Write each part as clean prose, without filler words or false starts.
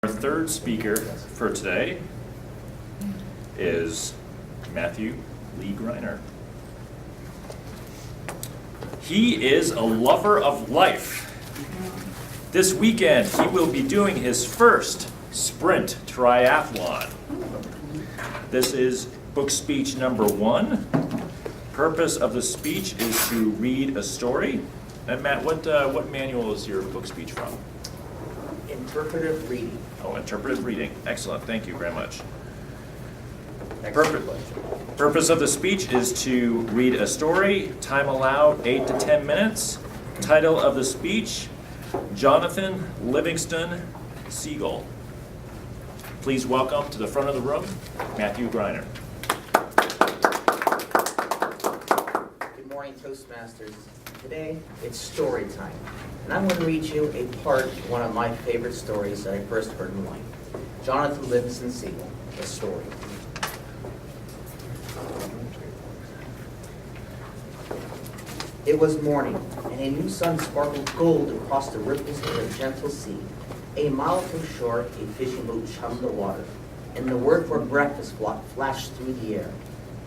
Our third speaker for today is Matthew Lee Greiner. He is a lover of life. This weekend, he will be doing his first sprint triathlon. This is book speech number 1. Purpose of the speech is to read a story. And Matt, what manual is your book speech from? Interpretive reading. Oh, interpretive reading. Excellent. Thank you very much. Excellent. Purpose of the speech is to read a story. Time allowed 8 to 10 minutes. Title of the speech, Jonathan Livingston Seagull. Please welcome to the front of the room, Matthew Greiner. Good morning, Toastmasters. Today, it's story time. And I'm going to read you a part of one of my favorite stories that I first heard in life. Jonathan Livingston Seagull, a story. It was morning, and a new sun sparkled gold across the ripples of a gentle sea. A mile from shore, a fishing boat chummed the water, and the word for breakfast flashed through the air,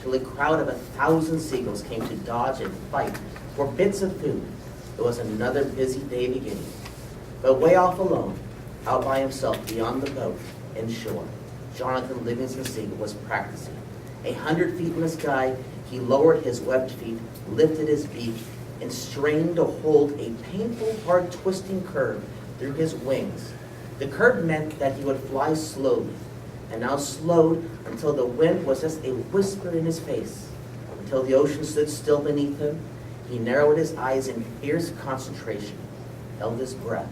till a crowd of 1,000 seagulls came to dodge and fight for bits of food. It was another busy day beginning. But way off alone, out by himself beyond the boat and shore, Jonathan Livingston Seagull was practicing. 100 feet in the sky, he lowered his webbed feet, lifted his beak, and strained to hold a painful, hard twisting curve through his wings. The curve meant that he would fly slowly, and now slowed until the wind was just a whisper in his face. Until the ocean stood still beneath him, he narrowed his eyes in fierce concentration, held his breath,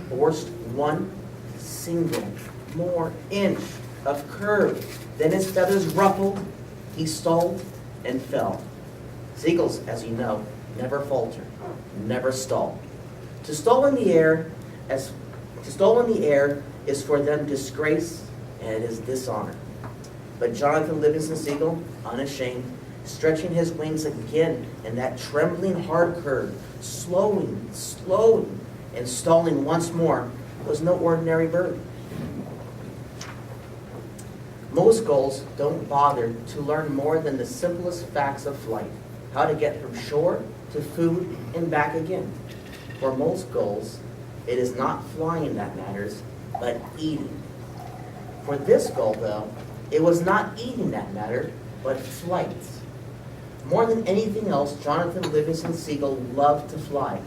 forced one single more inch of curve. Then his feathers ruffled, he stalled, and fell. Seagulls, as you know, never falter, never stall. To stall in the air is for them disgrace, and it is dishonor. But Jonathan Livingston Seagull, unashamed, stretching his wings again in that trembling hard curve, slowing, and stalling once more, was no ordinary bird. Most gulls don't bother to learn more than the simplest facts of flight, how to get from shore to food and back again. For most gulls, it is not flying that matters, but eating. For this gull, though, it was not eating that mattered, but flight. More than anything else, Jonathan Livingston Seagull loved to fly.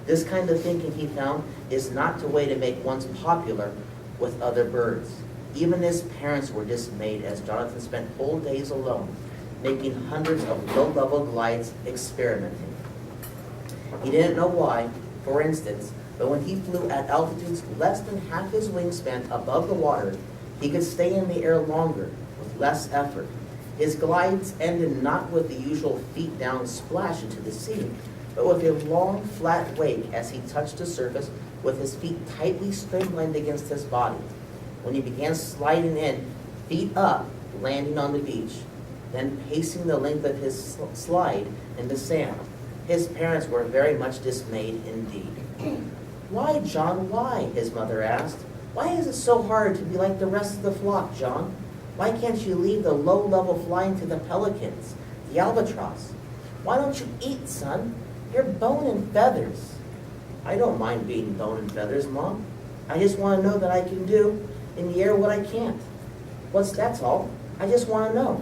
This kind of thinking, he found, is not the way to make one's popular with other birds. Even his parents were dismayed as Jonathan spent whole days alone, making hundreds of low-level glides experimenting. He didn't know why, for instance, but when he flew at altitudes less than half his wingspan above the water, he could stay in the air longer with less effort. His glides ended not with the usual feet down splash into the sea, but with a long, flat wake as he touched the surface with his feet tightly streamlined against his body. When he began sliding in, feet up, landing on the beach, then pacing the length of his slide in the sand. His parents were very much dismayed indeed. "Why, John, why?" his mother asked. "Why is it so hard to be like the rest of the flock, John? Why can't you leave the low-level flying to the pelicans, the albatross? Why don't you eat, son? You're bone and feathers." "I don't mind being bone and feathers, Mom. I just want to know that I can do in the air what I can't. That's all. I just want to know."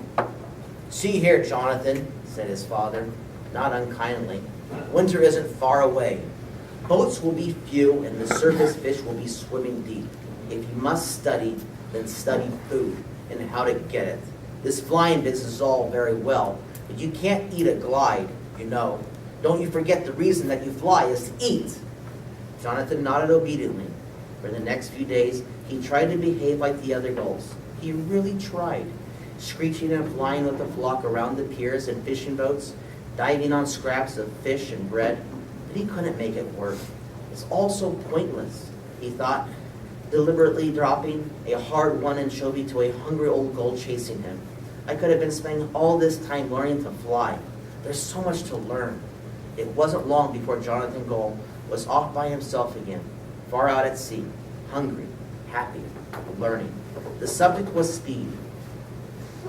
"See here, Jonathan," said his father, not unkindly. "Winter isn't far away. Boats will be few and the surface fish will be swimming deep. If you must study, then study food and how to get it. This flying business is all very well, but you can't eat a glide, you know. Don't you forget the reason that you fly is to eat." Jonathan nodded obediently. For the next few days, he tried to behave like the other gulls. He really tried, screeching and flying with the flock around the piers and fishing boats, diving on scraps of fish and bread, but he couldn't make it work. "It's all so pointless," he thought, deliberately dropping a hard one anchovy to a hungry old gull chasing him. "I could have been spending all this time learning to fly. There's so much to learn." It wasn't long before Jonathan Gull was off by himself again, far out at sea, hungry, happy, learning. The subject was speed.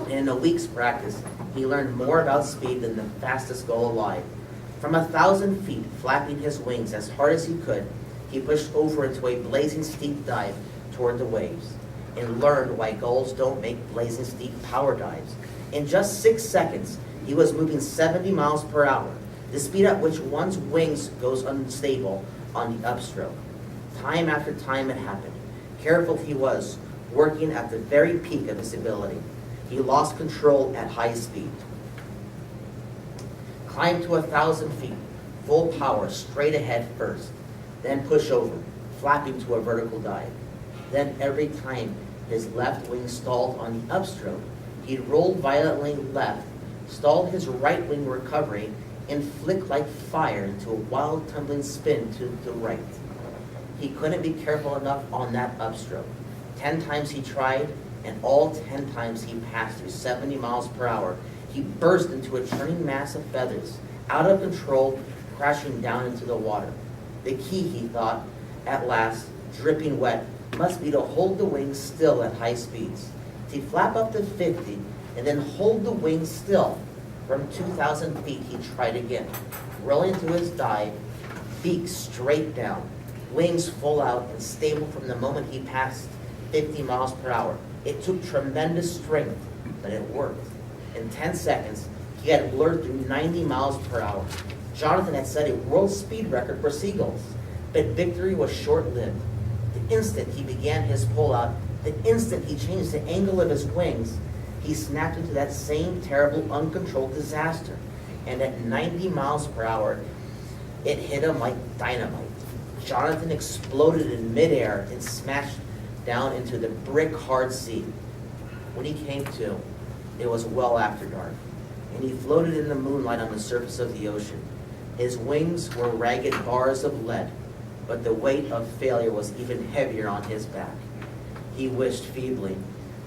And in a week's practice, he learned more about speed than the fastest gull alive. From 1,000 feet, flapping his wings as hard as he could, he pushed over into a blazing steep dive toward the waves and learned why gulls don't make blazing steep power dives. In just 6 seconds, he was moving 70 miles per hour, the speed at which one's wings goes unstable on the upstroke. Time after time it happened. Careful he was, working at the very peak of his ability. He lost control at high speed. Climb to 1,000 feet, full power, straight ahead first. Then push over, flapping to a vertical dive. Then every time his left wing stalled on the upstroke, he'd roll violently left, stall his right wing recovery, and flick like fire into a wild tumbling spin to the right. He couldn't be careful enough on that upstroke. 10 times he tried, and all 10 times he passed through 70 miles per hour. He burst into a churning mass of feathers, out of control, crashing down into the water. The key, he thought, at last, dripping wet, must be to hold the wings still at high speeds. To flap up to 50, and then hold the wings still. From 2,000 feet, he tried again, rolling to his dive, beak straight down, wings full out and stable from the moment he passed 50 miles per hour. It took tremendous strength, but it worked. In 10 seconds, he had blurred through 90 miles per hour. Jonathan had set a world speed record for seagulls, but victory was short-lived. The instant he began his pull-out, the instant he changed the angle of his wings, he snapped into that same terrible, uncontrolled disaster. And at 90 miles per hour, it hit him like dynamite. Jonathan exploded in midair and smashed down into the brick-hard sea. When he came to, it was well after dark, and he floated in the moonlight on the surface of the ocean. His wings were ragged bars of lead, but the weight of failure was even heavier on his back. He wished feebly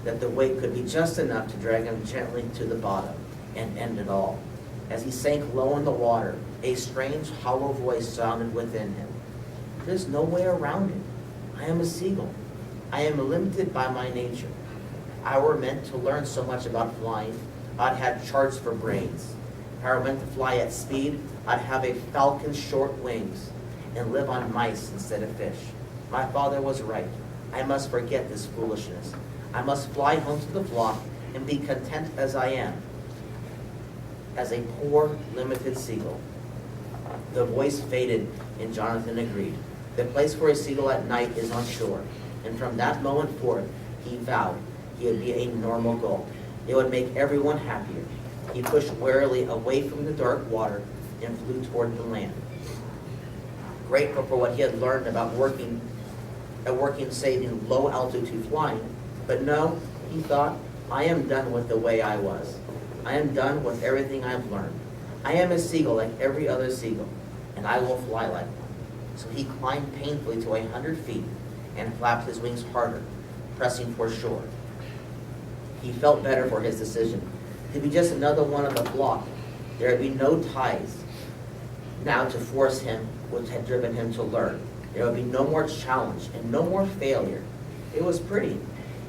that the weight could be just enough to drag him gently to the bottom and end it all. As he sank low in the water, a strange, hollow voice sounded within him. There's no way around it. I am a seagull. I am limited by my nature. I were meant to learn so much about flying, I'd have charts for brains. If I were meant to fly at speed, I'd have a falcon's short wings and live on mice instead of fish. My father was right. I must forget this foolishness. I must fly home to the flock and be content as I am, as a poor, limited seagull. The voice faded, and Jonathan agreed. The place for a seagull at night is on shore, and from that moment forth, he vowed he would be a normal gull. It would make everyone happier. He pushed warily away from the dark water and flew toward the land. Grateful for what he had learned about working say, in low altitude flying, but no, he thought, I am done with the way I was. I am done with everything I've learned. I am a seagull like every other seagull, and I will fly like one. So he climbed painfully to 100 feet and flapped his wings harder, pressing for shore. He felt better for his decision. To be just another one of the flock, there would be no ties now to force him, which had driven him to learn. There would be no more challenge and no more failure. It was pretty,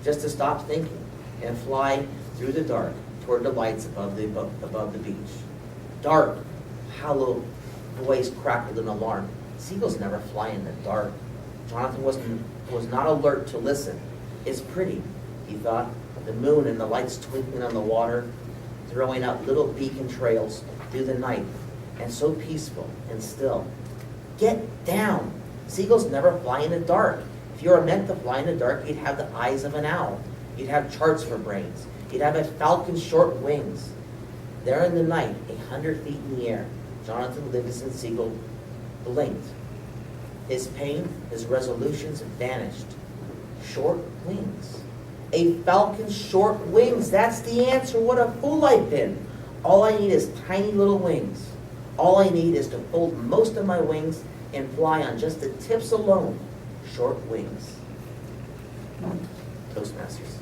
just to stop thinking and fly through the dark toward the lights above the beach. Dark, hollow voice crackled in alarm. Seagulls never fly in the dark. Jonathan was not alert to listen. It's pretty, he thought, the moon and the lights twinkling on the water, throwing out little beacon trails through the night, and so peaceful and still. Get down! Seagulls never fly in the dark. If you were meant to fly in the dark, you'd have the eyes of an owl. You'd have charts for brains. You'd have a falcon's short wings. There in the night, 100 feet in the air, Jonathan Livingston Seagull blinked. His pain, his resolutions vanished. Short wings. A falcon's short wings. That's the answer. What a fool I've been. All I need is tiny little wings. All I need is to fold most of my wings and fly on just the tips alone. Short wings. Toastmasters.